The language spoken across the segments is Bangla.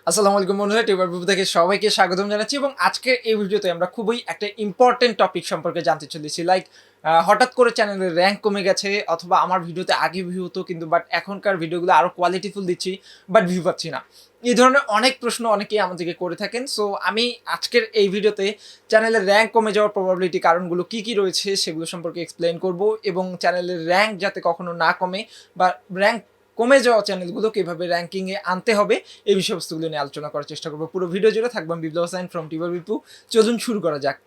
আসসালামু আলাইকুম বন্ধুরা, TUBER থেকে সবাইকে স্বাগতম জানাচ্ছি এবং আজকের এই ভিডিওতে আমরা খুবই একটা ইম্পর্টেন্ট টপিক সম্পর্কে জানতে চলেছি। হঠাৎ করে চ্যানেলের র্যাঙ্ক কমে গেছে, অথবা আমার ভিডিওতে আগে ভিউ হতো কিন্তু বাট এখনকার ভিডিওগুলো আরও কোয়ালিটিফুল দিচ্ছি বাট ভিউ পাচ্ছি না। এই ধরনের অনেক প্রশ্ন অনেকেই আমাদেরকে করে থাকেন। সো আমি আজকের এই ভিডিওতে চ্যানেলের র্যাঙ্ক কমে যাওয়ার প্রবাবিলিটি কারণগুলো কী কী রয়েছে সেগুলো সম্পর্কে এক্সপ্লেন করব, এবং চ্যানেলের র্যাঙ্ক যাতে কখনো না কমে বা র্যাঙ্ক কমে যাওয়া চ্যানেলগুলো কীভাবে র্যাঙ্কিংয়ে আনতে হবে এই বিষয়বস্তুগুলো নিয়ে আলোচনা করার চেষ্টা করবো। পুরো ভিডিও জুড়ে থাকবো আমি বিপ্লব ফ্রম TUBERbipu। চলুন শুরু করা যাক।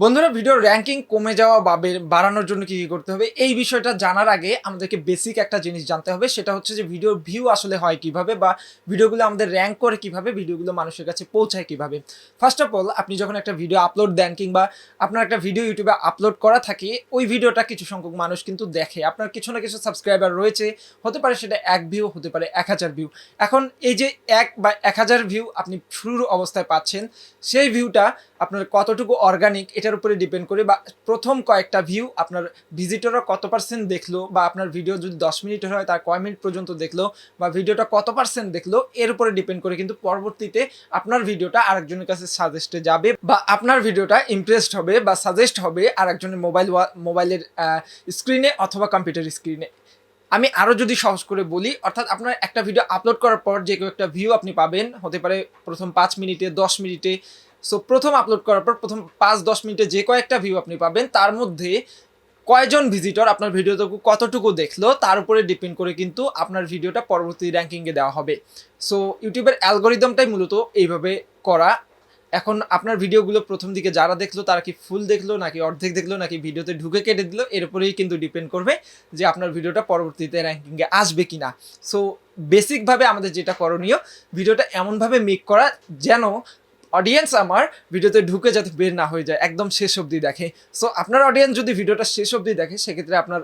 বন্ধুরা, ভিডিওর র্যাঙ্কিং কমে যাওয়া বা বাড়ানোর জন্য কী কী করতে হবে এই বিষয়টা জানার আগে আমাদেরকে বেসিক একটা জিনিস জানতে হবে, সেটা হচ্ছে যে ভিডিওর ভিউ আসলে হয় কীভাবে, বা ভিডিওগুলো আমাদের র্যাঙ্ক করে কীভাবে, ভিডিওগুলো মানুষের কাছে পৌঁছায় কীভাবে। ফার্স্ট অফ অল, আপনি যখন একটা ভিডিও আপলোড দেন কিংবা আপনার একটা ভিডিও ইউটিউবে আপলোড করা থাকে, ওই ভিডিওটা কিছু সংখ্যক মানুষ কিন্তু দেখে। আপনার কিছু না কিছু সাবস্ক্রাইবার রয়েছে, হতে পারে সেটা 1 ভিউ, হতে পারে 1000 ভিউ। এখন এই যে 1 বা 1000 ভিউ আপনি শুরুর অবস্থায় পাচ্ছেন, সেই ভিউটা আপনার কতটুকু অর্গানিক এটার উপরে ডিপেন্ড করে, বা প্রথম কয়েকটা ভিউ আপনার ভিজিটররা কত পার্সেন্ট দেখলো, বা আপনার ভিডিও যদি 10 মিনিটের হয় তার কয় মিনিট পর্যন্ত দেখলো, বা ভিডিওটা কত পার্সেন্ট দেখলো, এর উপরে ডিপেন্ড করে কিন্তু পরবর্তীতে আপনার ভিডিওটা আরেকজনের কাছে সাজেস্টে যাবে, বা আপনার ভিডিওটা ইমপ্রেসড হবে বা সাজেস্ট হবে আরেকজনের মোবাইলের স্ক্রিনে অথবা কম্পিউটার স্ক্রিনে। আমি আরও যদি সহজ করে বলি, অর্থাৎ আপনার একটা ভিডিও আপলোড করার পর যে কেউ একটা ভিউ আপনি পাবেন, হতে পারে প্রথম 5 মিনিটে, 10 মিনিটে। সো প্রথম আপলোড করার পর প্রথম 5-10 মিনিটে যে কয়েকটা ভিউ আপনি পাবেন, তার মধ্যে কয়জন ভিজিটর আপনার ভিডিওটুকু কতটুকু দেখলো তার উপরে ডিপেন্ড করে কিন্তু আপনার ভিডিওটা পরবর্তী র্যাঙ্কিংয়ে দেওয়া হবে। সো ইউটিউবের অ্যালগোরিদমটাই মূলত এইভাবে করা। এখন আপনার ভিডিওগুলো প্রথম দিকে যারা দেখলো তারা কি ফুল দেখলো, নাকি অর্ধেক দেখলো, নাকি ভিডিওতে ঢুকে কেটে দিল, এর উপরেই কিন্তু ডিপেন্ড করবে যে আপনার ভিডিওটা পরবর্তীতে র্যাঙ্কিংয়ে আসবে কিনা। সো বেসিকভাবে আমাদের যেটা করণীয়, ভিডিওটা এমনভাবে মেক করা যেন অডিয়েন্স আমার ভিডিওতে ঢুকে যাতে বের না হয়ে যায়, একদম শেষ অবধি দেখে। সো আপনার অডিয়েন্স যদি ভিডিওটা শেষ অবধি দেখে, সেক্ষেত্রে আপনার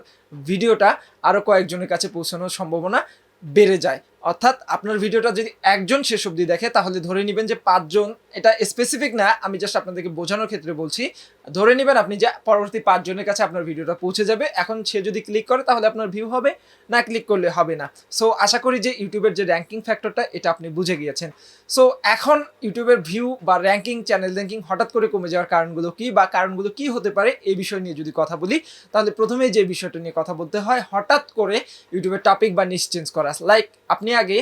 ভিডিওটা আরও কয়েকজনের কাছে পৌঁছানোর সম্ভাবনা বেড়ে যায়। অর্থাৎ আপনার ভিডিওটা যদি একজন শেষ অবধি দেখে, তাহলে ধরে নেবেন যে 5 জন, এটা স্পেসিফিক না, আমি জাস্ট আপনাদেরকে বোঝানোর ক্ষেত্রে বলছি, ধরে নেবেন আপনি যে পরবর্তী 5 জনের কাছে আপনার ভিডিওটা পৌঁছে যাবে। এখন সে যদি ক্লিক করে তাহলে আপনার ভিউ হবে, না ক্লিক করলে হবে না। সো আশা করি যে ইউটিউবের যে র্যাঙ্কিং ফ্যাক্টরটা এটা আপনি বুঝে গিয়েছেন। সো এখন ইউটিউবের ভিউ বা র্যাঙ্কিং, চ্যানেল র্যাঙ্কিং হঠাৎ করে কমে যাওয়ার কারণগুলো কী, বা কারণগুলো কী হতে পারে এই বিষয় নিয়ে যদি কথা বলি, তাহলে প্রথমেই যে বিষয়টা নিয়ে কথা বলতে হয়, হঠাৎ করে ইউটিউবের টপিক বা নিশ চেঞ্জ করা। লাইক আপনি আগে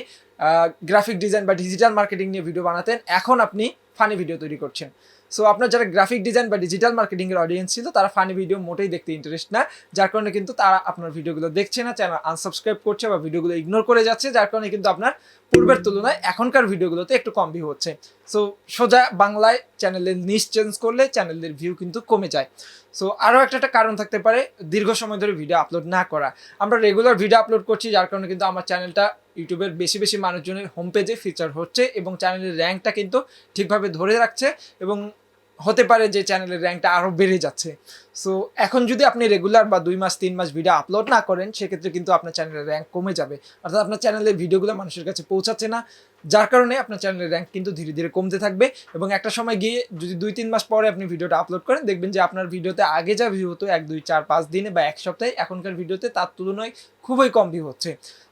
গ্রাফিক ডিজাইন বা ডিজিটাল মার্কেটিং নিয়ে ভিডিও বানাতেন, এখন আপনি ফানি ভিডিও তৈরি করছেন। সো আপনার যারা গ্রাফিক ডিজাইন বা ডিজিটাল মার্কেটিংয়ের অডিয়েন্স ছিল, তারা ফানি ভিডিও মোটেই দেখতে ইন্টারেস্ট না, যার কারণে কিন্তু তারা আপনার ভিডিওগুলো দেখছে না, চ্যানেল আনসাবস্ক্রাইব করছে বা ভিডিওগুলো ইগনোর করে যাচ্ছে, যার কারণে কিন্তু আপনার পূর্বের তুলনায় এখনকার ভিডিওগুলোতে একটু কম ভিউ হচ্ছে। সো সোজা বাংলায় চ্যানেলের নিশ চেঞ্জ করলে চ্যানেলের ভিউ কিন্তু কমে যায়। সো আরও একটা কারণ থাকতে পারে দীর্ঘ সময় ধরে ভিডিও আপলোড না করা। আমরা রেগুলার ভিডিও আপলোড করছি, যার কারণে কিন্তু আমার চ্যানেলটা ইউটিউবের বেশি মানুষজনের হোম পেজে ফিচার হচ্ছে, এবং চ্যানেলের র্যাঙ্কটা কিন্তু ঠিকভাবে ধরে রাখছে, এবং হতে পারে যে চ্যানেলের র্যাঙ্কটা আরও বেড়ে যাচ্ছে। সো এখন যদি আপনি রেগুলার বা 2 মাস 3 মাস ভিডিও আপলোড না করেন, সেক্ষেত্রে কিন্তু আপনার চ্যানেলের র্যাঙ্ক কমে যাবে, অর্থাৎ আপনার চ্যানেলের ভিডিওগুলো মানুষের কাছে পৌঁছাচ্ছে না, যার কারণে আপনার চ্যানেলের র্যাঙ্ক কিন্তু ধীরে ধীরে কমতে থাকবে। এবং একটা সময় গিয়ে যদি 2-3 মাস পরে আপনি ভিডিওটা আপলোড করেন, দেখবেন যে আপনার ভিডিওতে আগে যা ভিউ হতো 1, 2, 4, 5 দিনে বা 1 সপ্তাহে, এখনকার ভিডিওতে তার তুলনায় খুবই কম ভিউ হচ্ছে।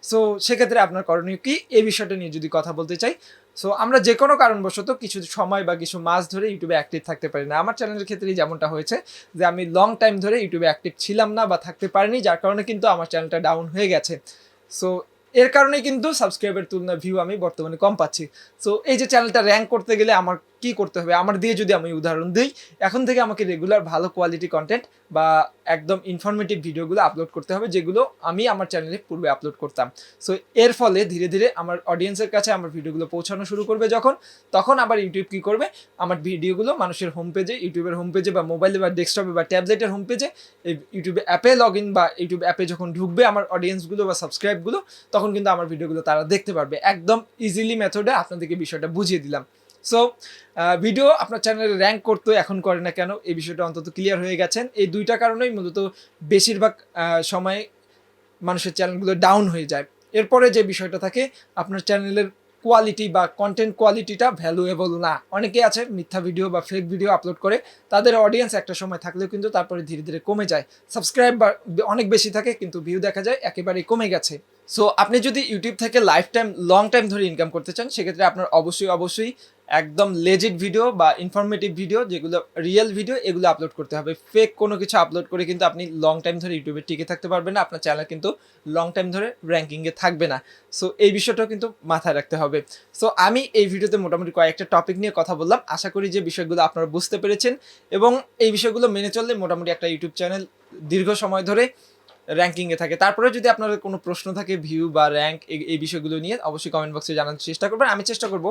সো সেক্ষেত্রে আপনার করণীয় কি, এই বিষয়টা নিয়ে যদি কথা বলতে চাই, সো আমরা যে কোনো কারণবশত কিছু সময় বা কিছু মাস ধরে ইউটিউবে অ্যাক্টিভ থাকতে পারি না। আমার চ্যানেলের ক্ষেত্রেই যেমনটা হয়েছে, যে আমি লং টাইম ধরে ইউটিউবে অ্যাক্টিভ ছিলাম না বা থাকতে পারিনি, যার কারণে কিন্তু আমার চ্যানেলটা ডাউন হয়ে গেছে। সো এর কারণে কিন্তু সাবস্ক্রাইবের তুলনায় ভিউ আমি বর্তমানে কম পাচ্ছি। সো এই যে চ্যানেলটা র্যাঙ্ক করতে গেলে আমার কি করতে হবে, আমার দিয়ে যদি আমি উদাহরণ দিই, এখন থেকে আমাকে রেগুলার ভালো কোয়ালিটি কন্টেন্ট বা একদম ইনফরমেটিভ ভিডিওগুলো আপলোড করতে হবে, যেগুলো আমি আমার চ্যানেলে পূর্বে আপলোড করতাম। সো এর ফলে ধীরে ধীরে আমার অডিয়েন্সের কাছে আমার ভিডিওগুলো পৌঁছানো শুরু করবে, তখন আবার ইউটিউব কী করবে, আমার ভিডিওগুলো মানুষের হোম পেজে, ইউটিউবের হোম পেজে বা মোবাইলে বা ডেস্কটপে বা ট্যাবলেটের হোম পেজে, এই ইউটিউবে অ্যাপে লগ ইন বা ইউটিউব অ্যাপে যখন ঢুকবে আমার অডিয়েন্সগুলো বা সাবস্ক্রাইবগুলো, তখন কিন্তু আমার ভিডিওগুলো তারা দেখতে পারবে। একদম ইজিলি মেথডে আপনাদেরকে বিষয়টা বুঝিয়ে দিলাম। সো ভিডিও আপনার চ্যানেলে র্যাঙ্ক করতে এখন করে না কেন, এই বিষয়টা অন্তত ক্লিয়ার হয়ে গেছেন। এই দুইটা কারণেই মূলত বেশিরভাগ সময় মানুষের চ্যানেলগুলো ডাউন হয়ে যায়। এরপরে যে বিষয়টা থাকে, আপনার চ্যানেলের কোয়ালিটি বা কন্টেন্ট কোয়ালিটিটা ভ্যালুয়েবল না। অনেকে আছে মিথ্যা ভিডিও বা ফেক ভিডিও আপলোড করে, তাদের অডিয়েন্স একটা সময় থাকলেও কিন্তু তারপরে ধীরে ধীরে কমে যায়। সাবস্ক্রাইব অনেক বেশি থাকে কিন্তু ভিউ দেখা যায় একেবারেই কমে গেছে। সো আপনি যদি ইউটিউব থেকে লাইফ টাইম লং টাইম ধরে ইনকাম করতে চান, সেক্ষেত্রে আপনার অবশ্যই একদম লেজিট ভিডিও বা ইনফরমেটিভ ভিডিও, যেগুলো রিয়েল ভিডিও, এগুলো আপলোড করতে হবে। ফেক কোনো কিছু আপলোড করে কিন্তু আপনি লং টাইম ধরে ইউটিউবে টিকে থাকতে পারবেন না, আপনার চ্যানেল কিন্তু লং টাইম ধরে র্যাঙ্কিংয়ে থাকবে না। সো এই বিষয়টাও কিন্তু মাথায় রাখতে হবে। সো আমি এই ভিডিওতে মোটামুটি কয়েকটা টপিক নিয়ে কথা বললাম। আশা করি যে বিষয়গুলো আপনারা বুঝতে পেরেছেন এবং এই বিষয়গুলো মেনে চললে মোটামুটি একটা ইউটিউব চ্যানেল দীর্ঘ সময় ধরে র্যাঙ্কিংয়ে থাকে। তারপরে যদি আপনাদের কোনো প্রশ্ন থাকে ভিউ বা র্যাঙ্ক এই বিষয়গুলো নিয়ে, অবশ্যই কমেন্ট বক্সে জানার চেষ্টা করবেন। আমি চেষ্টা করব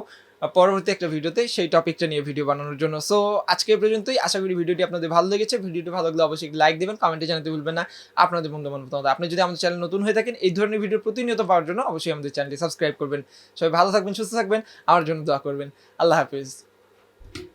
পরবর্তী একটা ভিডিওতে সেই টপিকটা নিয়ে ভিডিও বানানোর জন্য। সো আজকে এই পর্যন্তই। আশা করি ভিডিওটি আপনাদের ভালো লেগেছে। ভিডিওটি ভালো লাগলে অবশ্যই লাইক দেবেন, কমেন্টে জানাতে ভুলবেন না আপনাদের মূল্যবান মতামত। আপনি যদি আমাদের চ্যানেল নতুন হয়ে থাকেন, এই ধরনের ভিডিও প্রতিনিয়ত পাওয়ার জন্য অবশ্যই আমাদের চ্যানেলটি সাবস্ক্রাইব করবেন। সবাই ভালো থাকবেন, সুস্থ থাকবেন, আমার জন্য দোয়া করবেন। আল্লাহ হাফিজ।